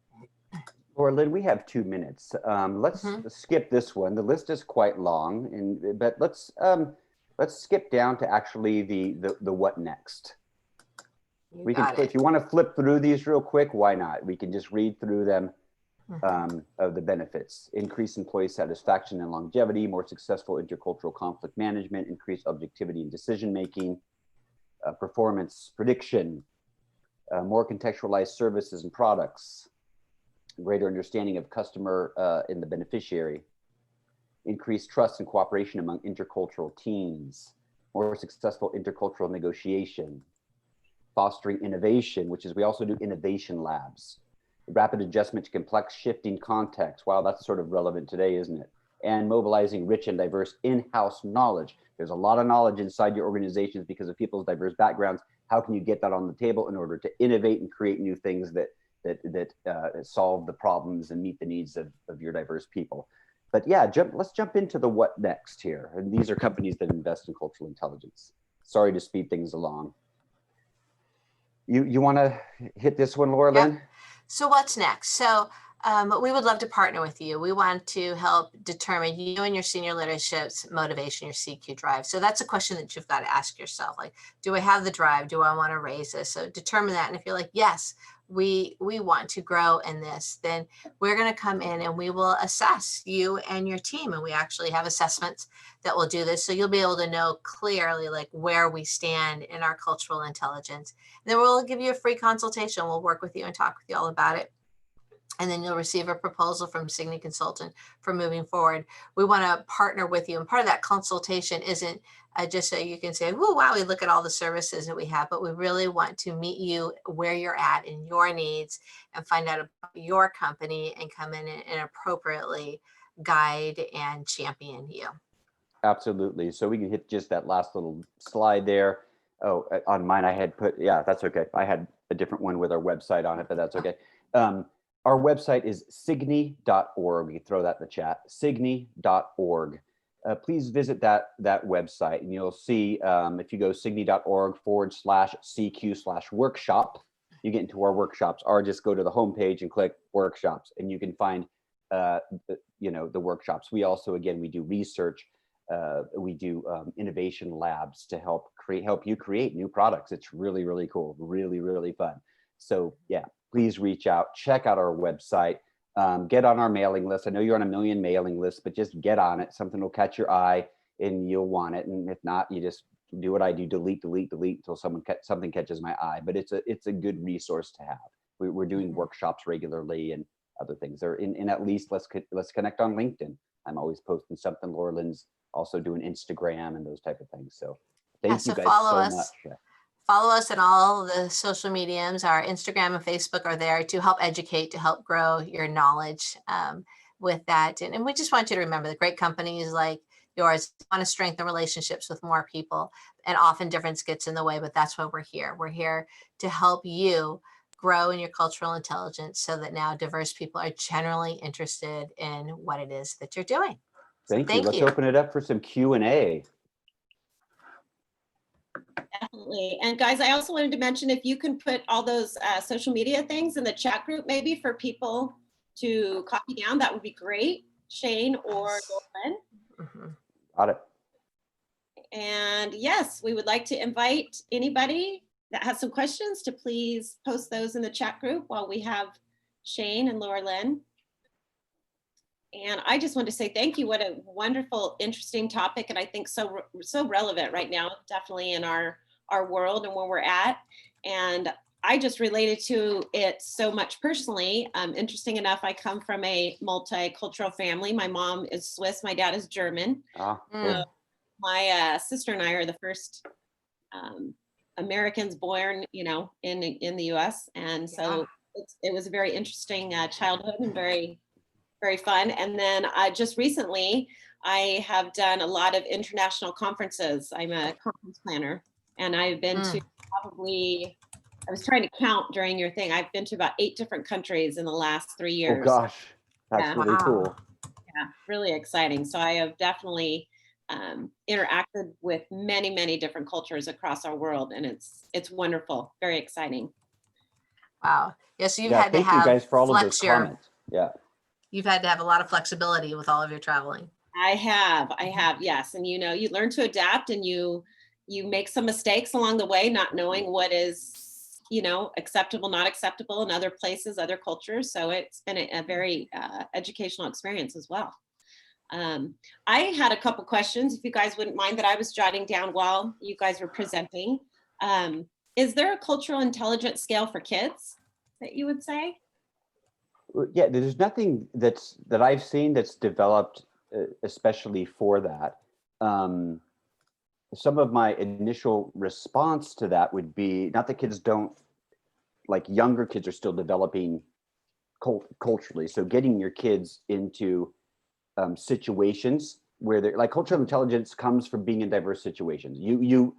Laura Lynn, we have 2 minutes. Let's skip this one. The list is quite long, but let's skip down to actually the what next. We can, if you want to flip through these real quick, why not? We can just read through them. Of the benefits: increase employee satisfaction and longevity, more successful intercultural conflict management, increased objectivity in decision making, performance prediction, more contextualized services and products, greater understanding of customer and the beneficiary, increased trust and cooperation among intercultural teams, more successful intercultural negotiation, fostering innovation, which is we also do innovation labs, rapid adjustment to complex shifting contexts. Wow, that's sort of relevant today, isn't it? And mobilizing rich and diverse in-house knowledge. There's a lot of knowledge inside your organizations because of people's diverse backgrounds. How can you get that on the table in order to innovate and create new things that solve the problems and meet the needs of your diverse people? But yeah, let's jump into the what next here. And these are companies that invest in cultural intelligence. Sorry to speed things along. You want to hit this one, Laura Lynn? So what's next? So we would love to partner with you. We want to help determine you and your senior leadership's motivation, your CQ drive. So that's a question that you've got to ask yourself. Like, do I have the drive? Do I want to raise this? So determine that. And if you're like, yes, we want to grow in this, then we're going to come in and we will assess you and your team. And we actually have assessments that will do this. So you'll be able to know clearly like where we stand in our cultural intelligence. And then we'll give you a free consultation. We'll work with you and talk with you all about it. And then you'll receive a proposal from Signi Consultant for moving forward. We want to partner with you. And part of that consultation isn't just so you can say, oh, wow, we look at all the services that we have, but we really want to meet you where you're at in your needs and find out about your company and come in and appropriately guide and champion you. Absolutely. So we can hit just that last little slide there. Oh, on mine I had put, yeah, that's okay. I had a different one with our website on it, but that's okay. Our website is signi.org. We can throw that in the chat, signi.org. Please visit that website, and you'll see if you go signi.org/CQ/workshop, you get into our workshops, or just go to the homepage and click workshops, and you can find the workshops. We also, again, we do research. We do innovation labs to help you create new products. It's really, really cool, really, really fun. So yeah, please reach out, check out our website, get on our mailing list. I know you're on a million mailing lists, but just get on it. Something will catch your eye and you'll want it. And if not, you just do what I do, delete until something catches my eye. But it's a good resource to have. We're doing workshops regularly and other things. Or in at least let's connect on LinkedIn. I'm always posting something. Laura Lynn's also doing Instagram and those type of things. So thank you guys so much. Follow us on all the social mediums. Our Instagram and Facebook are there to help educate, to help grow your knowledge with that. And we just want you to remember that great companies like yours want to strengthen relationships with more people, and often difference gets in the way, but that's why we're here. We're here to help you grow in your cultural intelligence so that now diverse people are generally interested in what it is that you're doing. Thank you. Let's open it up for some Q&A. Definitely. And guys, I also wanted to mention, if you can put all those social media things in the chat group, maybe for people to copy down, that would be great. Shane or Lauren. Got it. And yes, we would like to invite anybody that has some questions to please post those in the chat group while we have Shane and Laura Lynn. And I just want to say thank you. What a wonderful, interesting topic. And I think so relevant right now, definitely in our world and where we're at. And I just related to it so much personally. Interesting enough, I come from a multicultural family. My mom is Swiss, my dad is German. So my sister and I are the first Americans born, in the US. And so it was a very interesting childhood and very, very fun. And then just recently, I have done a lot of international conferences. I'm a conference planner, and I've been to probably, I was trying to count during your thing, I've been to about 8 different countries in the last 3 years. Oh gosh, that's really cool. Yeah, really exciting. So I have definitely interacted with many, many different cultures across our world, and it's wonderful, very exciting. Wow. Yes, you've had to have, thank you guys for all of those comments. Yeah. You've had to have a lot of flexibility with all of your traveling. I have, yes. And you learn to adapt, and you make some mistakes along the way, not knowing what is, acceptable, not acceptable in other places, other cultures. So it's been a very educational experience as well. I had a couple questions, if you guys wouldn't mind, that I was jotting down while you guys were presenting. Is there a cultural intelligence scale for kids that you would say? Yeah, there's nothing that I've seen that's developed especially for that. Some of my initial response to that would be, not that kids don't, like younger kids are still developing culturally. So getting your kids into situations where they're like, cultural intelligence comes from being in diverse situations. You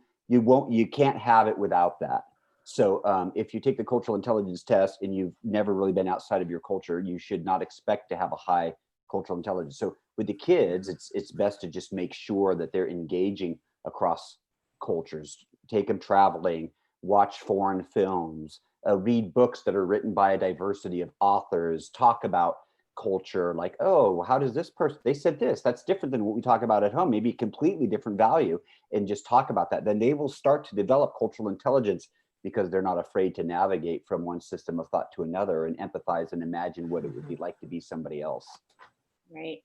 can't have it without that. So if you take the cultural intelligence test and you've never really been outside of your culture, you should not expect to have a high cultural intelligence. So with the kids, it's best to just make sure that they're engaging across cultures, take them traveling, watch foreign films, read books that are written by a diversity of authors, talk about culture, like, oh, how does this person, they said this, that's different than what we talk about at home, maybe completely different value, and just talk about that. Then they will start to develop cultural intelligence because they're not afraid to navigate from one system of thought to another and empathize and imagine what it would be like to be somebody else. Right.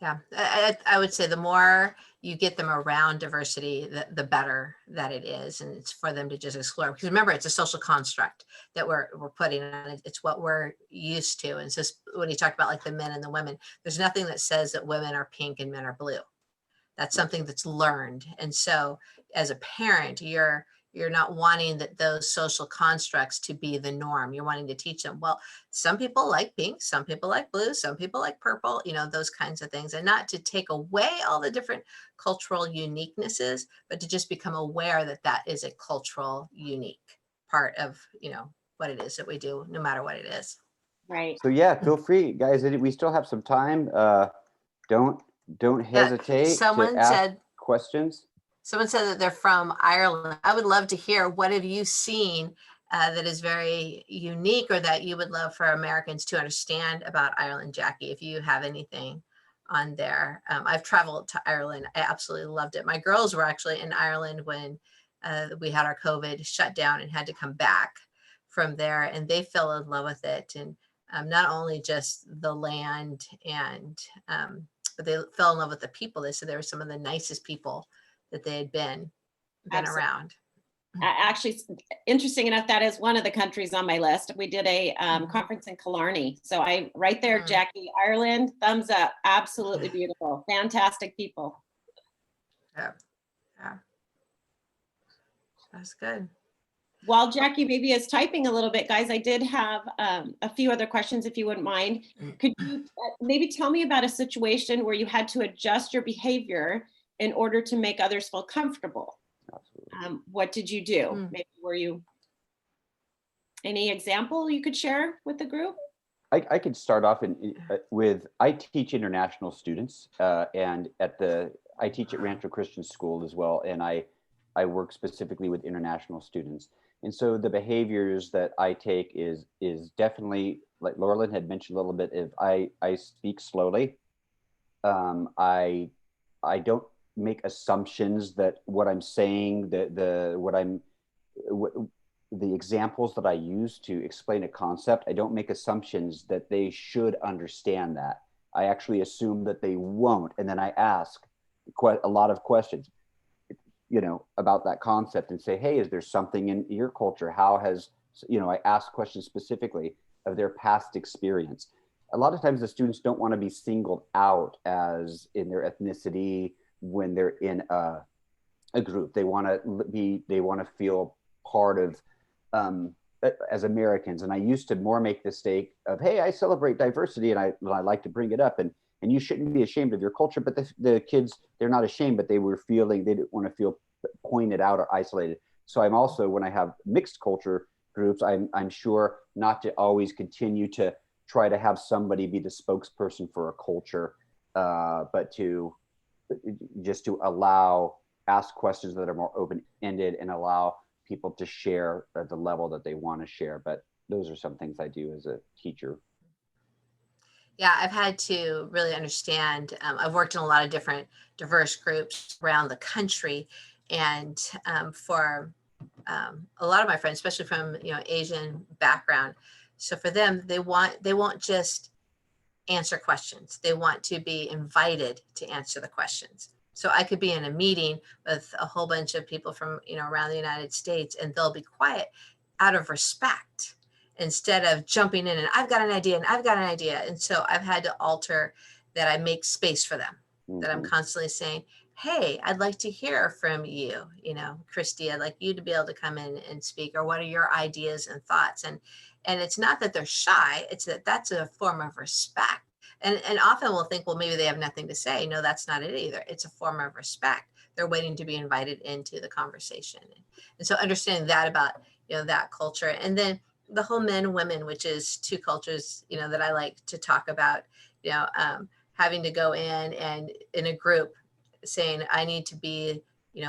Yeah, I would say the more you get them around diversity, the better that it is. And it's for them to just explore. Because remember, it's a social construct that we're putting on. It's what we're used to. And so when you talk about like the men and the women, there's nothing that says that women are pink and men are blue. That's something that's learned. And so as a parent, you're not wanting that those social constructs to be the norm. You're wanting to teach them, well, some people like pink, some people like blue, some people like purple, those kinds of things. And not to take away all the different cultural uniquenesses, but to just become aware that that is a cultural unique part of, what it is that we do, no matter what it is. Right. So yeah, feel free, guys. We still have some time. Don't hesitate to Someone ask said questions. that they're from Ireland. I would love to hear, what have you seen that is very unique, or that you would love for Americans to understand about Ireland, Jackie, if you have anything on there. I've traveled to Ireland. I absolutely loved it. My girls were actually in Ireland when we had our COVID shutdown and had to come back from there, and they fell in love with it. And not only just the land, and but they fell in love with the people. They said they were some of the nicest people that they had been Absolutely. around. Actually, interesting enough, that is one of the countries on my list. We did a conference in Killarney. So right there, Jackie, Ireland, thumbs up. Absolutely beautiful. Fantastic people. Yeah. That's good. While Jackie maybe is typing a little bit, guys, I did have a few other questions, if you wouldn't mind. Could you maybe tell me about a situation where you had to adjust your behavior in order to make others feel comfortable? What did you do? Maybe any example you could share with the group? I could start off with, I teach international students, and I teach at Rancho Christian School as well, and I work specifically with international students. And so the behaviors that I take is definitely, like Laurelyn had mentioned a little bit, if I speak slowly. I don't make assumptions that what I'm saying, the examples that I use to explain a concept, I don't make assumptions that they should understand that. I actually assume that they won't, and then I ask quite a lot of questions, about that concept, and say, hey, is there something in your culture? How has, I ask questions specifically of their past experience. A lot of times the students don't want to be singled out as in their ethnicity when they're in a group. They want to feel part of, as Americans. And I used to more make the mistake of, hey, I celebrate diversity, and I like to bring it up, and you shouldn't be ashamed of your culture. But the kids, they're not ashamed, but they didn't want to feel pointed out or isolated. So I'm also, when I have mixed culture groups, I'm sure not to always continue to try to have somebody be the spokesperson for a culture, but to just to ask questions that are more open-ended and allow people to share at the level that they want to share. But those are some things I do as a teacher. Yeah, I've had to really understand. I've worked in a lot of different diverse groups around the country, and for a lot of my friends, especially from Asian background, so for them, they won't just answer questions. They want to be invited to answer the questions. So I could be in a meeting with a whole bunch of people from around the United States, and they'll be quiet out of respect, instead of jumping in and I've got an idea and I've got an idea. And so I've had to alter that. I make space for them, that I'm constantly saying, hey, I'd like to hear from you, Christy, I'd like you to be able to come in and speak, or what are your ideas and thoughts? And it's not that they're shy, it's that that's a form of respect. And often we'll think, well, maybe they have nothing to say. No, that's not it either. It's a form of respect. They're waiting to be invited into the conversation. And so understanding that about, that culture. And then the whole men, women, which is two cultures, that I like to talk about, having to go in and in a group saying, I need to be,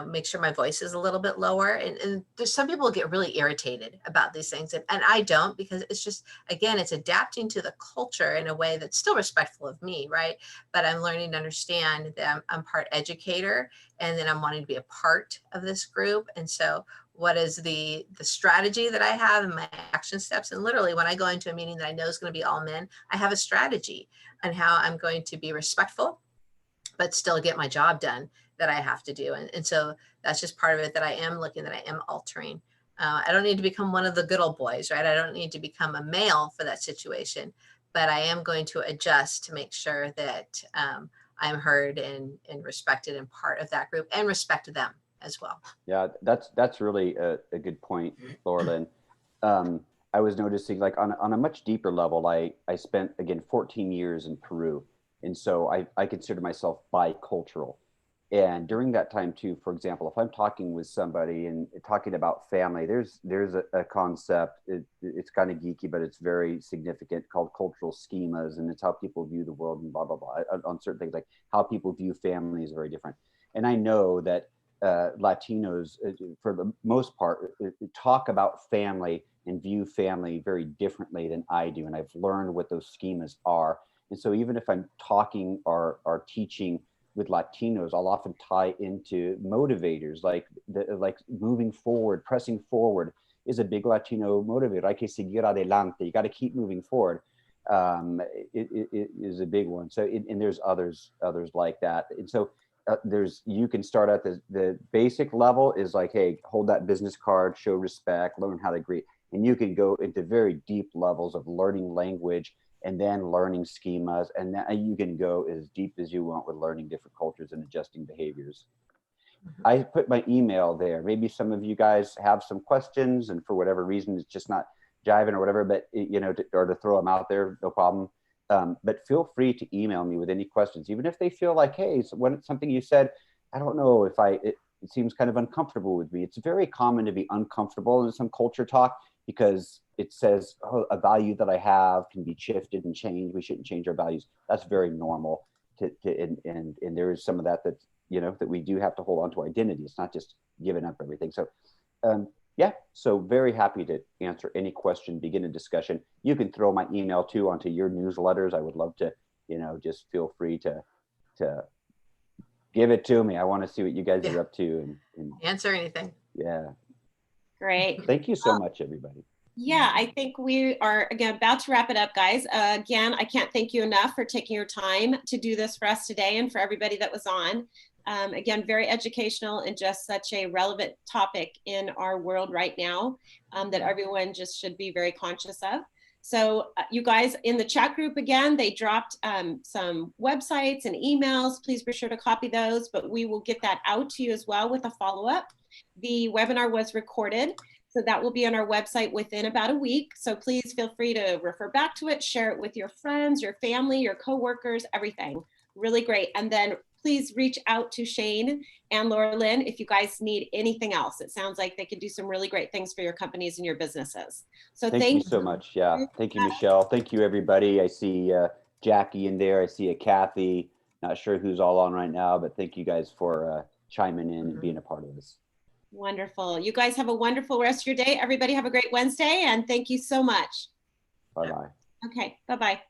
make sure my voice is a little bit lower. And there's some people get really irritated about these things. And I don't, because it's just, again, it's adapting to the culture in a way that's still respectful of me, right? But I'm learning to understand that I'm part educator, and then I'm wanting to be a part of this group. And so what is the strategy that I have and my action steps? And literally when I go into a meeting that I know is going to be all men, I have a strategy on how I'm going to be respectful, but still get my job done that I have to do. And so that's just part of it that I am looking, that I am altering. I don't need to become one of the good old boys, right? I don't need to become a male for that situation, but I am going to adjust to make sure that I'm heard and respected and part of that group and respect them as well. Yeah, that's really a good point, Laura. I was noticing, like, on a much deeper level, I spent, again, 14 years in Peru. And so I consider myself bicultural. And during that time too, for example, if I'm talking with somebody and talking about family, there's a concept, it's kind of geeky, but it's very significant, called cultural schemas. And it's how people view the world and blah, blah, blah, on certain things, like how people view family is very different. And I know that Latinos, for the most part, talk about family and view family very differently than I do. And I've learned what those schemas are. And so even if I'm talking or teaching with Latinos, I'll often tie into motivators, like moving forward, pressing forward is a big Latino motivator. Hay que seguir adelante. You got to keep moving forward. It is a big one. So, and there's others like that. And so you can start at the basic level is like, hey, hold that business card, show respect, learn how to greet. And you can go into very deep levels of learning language and then learning schemas. And then you can go as deep as you want with learning different cultures and adjusting behaviors. I put my email there. Maybe some of you guys have some questions and for whatever reason, it's just not jiving or whatever, but or to throw them out there, no problem. But feel free to email me with any questions, even if they feel like, hey, when it's something you said, I don't know if it seems kind of uncomfortable with me. It's very common to be uncomfortable in some culture talk because it says, oh, a value that I have can be shifted and changed. We shouldn't change our values. That's very normal. And there is some of that that we do have to hold on to identity. It's not just giving up everything. So yeah, so very happy to answer any question, begin a discussion. You can throw my email too onto your newsletters. I would love to, just feel free to give it to me. I want to see what you guys are up to and answer anything. Yeah. Great. Thank you so much, everybody. Yeah, I think we are, again, about to wrap it up, guys. Again, I can't thank you enough for taking your time to do this for us today and for everybody that was on. Again, very educational and just such a relevant topic in our world right now that everyone just should be very conscious of. So you guys in the chat group, again, they dropped some websites and emails. Please be sure to copy those, but we will get that out to you as well with a follow-up. The webinar was recorded, so that will be on our website within about a week. So please feel free to refer back to it, share it with your friends, your family, your coworkers, everything. Really great. And then please reach out to Shane and Laura Lynn if you guys need anything else. It sounds like they can do some really great things for your companies and your businesses. So thank you so much. Yeah. Thank you, Michelle. Thank you, everybody. I see Jackie in there. I see a Kathy. Not sure who's all on right now, but thank you guys for chiming in and being a part of this. Wonderful. You guys have a wonderful rest of your day. Everybody have a great Wednesday, and thank you so much. Bye-bye. Okay. Bye-bye.